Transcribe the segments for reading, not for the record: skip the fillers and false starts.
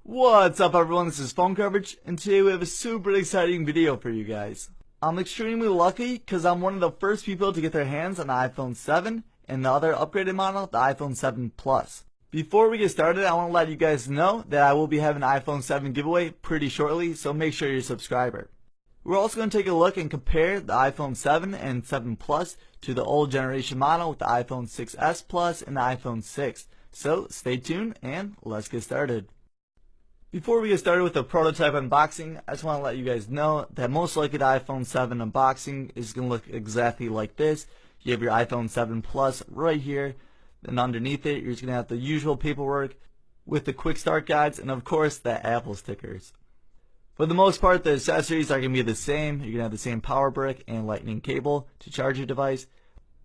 What's up everyone, this is Phone Coverage, and today we have a super exciting video for you guys. I'm extremely lucky because I'm one of the first people to get their hands on the iPhone 7 and the other upgraded model, the iPhone 7 Plus. Before we get started, I want to let you guys know that I will be having an iPhone 7 giveaway pretty shortly, so make sure you're a subscriber. We're also going to take a look and compare the iPhone 7 and 7 Plus to the old generation model with the iPhone 6s Plus and the iPhone 6. So stay tuned and let's get started. Before we get started with the prototype unboxing, I just want to let you guys know that most likely the iPhone 7 unboxing is going to look exactly like this. You have your iPhone 7 Plus right here, and underneath it you're just going to have the usual paperwork with the quick start guides and of course the Apple stickers. For the most part, the accessories are going to be the same. You're going to have the same power brick and lightning cable to charge your device.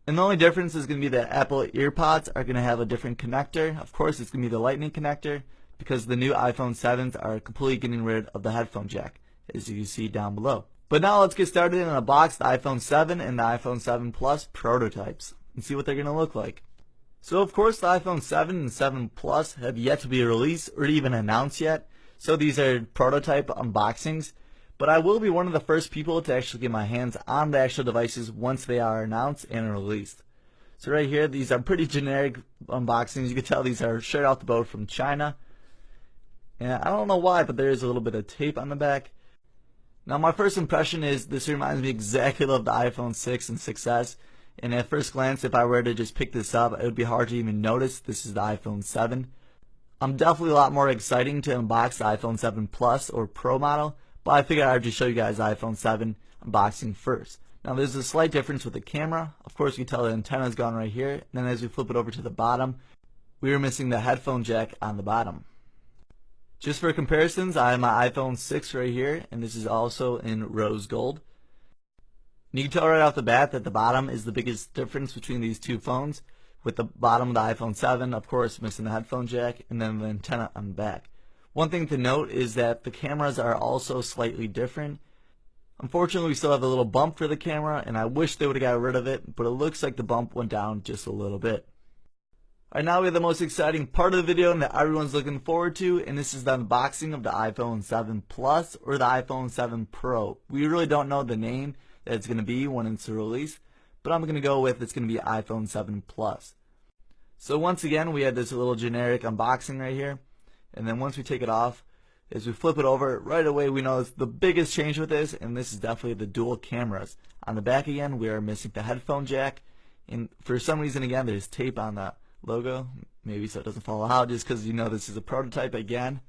And the only difference is going to be that Apple EarPods are going to have a different connector. Of course, it's going to be the lightning connector, because the new iPhone 7s are completely getting rid of the headphone jack, as you can see down below. But now let's get started and unbox the iPhone 7 and the iPhone 7 Plus prototypes and see what they're going to look like. So of course the iPhone 7 and 7 Plus have yet to be released or even announced yet, so these are prototype unboxings. But I will be one of the first people to actually get my hands on the actual devices once they are announced and released. So right here, these are pretty generic unboxings. You can tell these are straight out the boat from China. And I don't know why, but there is a little bit of tape on the back. Now my first impression is this reminds me exactly of the iPhone 6 and 6s. And at first glance, if I were to just pick this up, it would be hard to even notice this is the iPhone 7. I'm definitely a lot more exciting to unbox the iPhone 7 Plus or Pro model, but I figured I'd just show you guys the iPhone 7 unboxing first. Now there's a slight difference with the camera. Of course you can tell the antenna is gone right here. And then as we flip it over to the bottom, we were missing the headphone jack on the bottom. Just for comparisons, I have my iPhone 6 right here, and this is also in rose gold. And you can tell right off the bat that the bottom is the biggest difference between these two phones, with the bottom of the iPhone 7, of course, missing the headphone jack, and then the antenna on the back. One thing to note is that the cameras are also slightly different. Unfortunately, we still have a little bump for the camera, and I wish they would have got rid of it, but it looks like the bump went down just a little bit. Alright, now we have the most exciting part of the video that everyone's looking forward to, and this is the unboxing of the iPhone 7 Plus or the iPhone 7 Pro. We really don't know the name that it's going to be when it's released, but I'm going to go with it's going to be iPhone 7 Plus. So once again, we have this little generic unboxing right here, and then once we take it off, as we flip it over, right away we know it's the biggest change with this, and this is definitely the dual cameras. On the back again, we are missing the headphone jack, and for some reason again, there's tape on the logo, maybe so it doesn't fall out, just because you know this is a prototype again.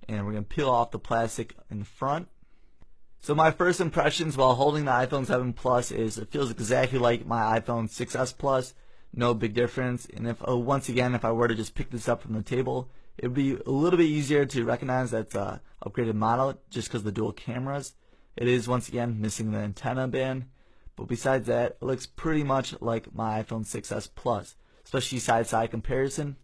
And we're going to peel off the plastic in the front. So my first impressions while holding the iPhone 7 Plus is it feels exactly like my iPhone 6s Plus, no big difference. And if once again, if I were to just pick this up from the table, it would be a little bit easier to recognize that it's a upgraded model just because of the dual cameras. It is once again missing the antenna band, but besides that, it looks pretty much like my iPhone 6s Plus, especially side-to-side comparison.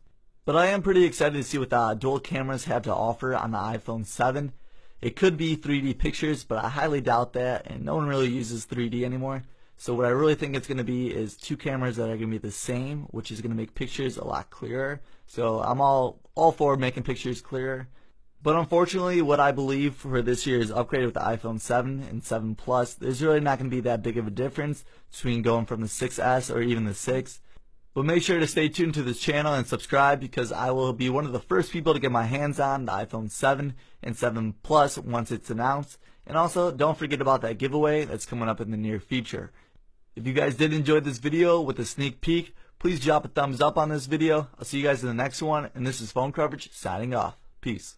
But I am pretty excited to see what the dual cameras have to offer on the iPhone 7. It could be 3D pictures, but I highly doubt that, and no one really uses 3D anymore. So what I really think it's going to be is two cameras that are going to be the same, which is going to make pictures a lot clearer. So I'm all for making pictures clearer. But unfortunately, what I believe for this year's upgrade with the iPhone 7 and 7 Plus, there's really not going to be that big of a difference between going from the 6s or even the 6. But make sure to stay tuned to this channel and subscribe, because I will be one of the first people to get my hands on the iPhone 7 and 7 Plus once it's announced. And also, don't forget about that giveaway that's coming up in the near future. If you guys did enjoy this video with a sneak peek, please drop a thumbs up on this video. I'll see you guys in the next one, and this is Phone Coverage signing off. Peace.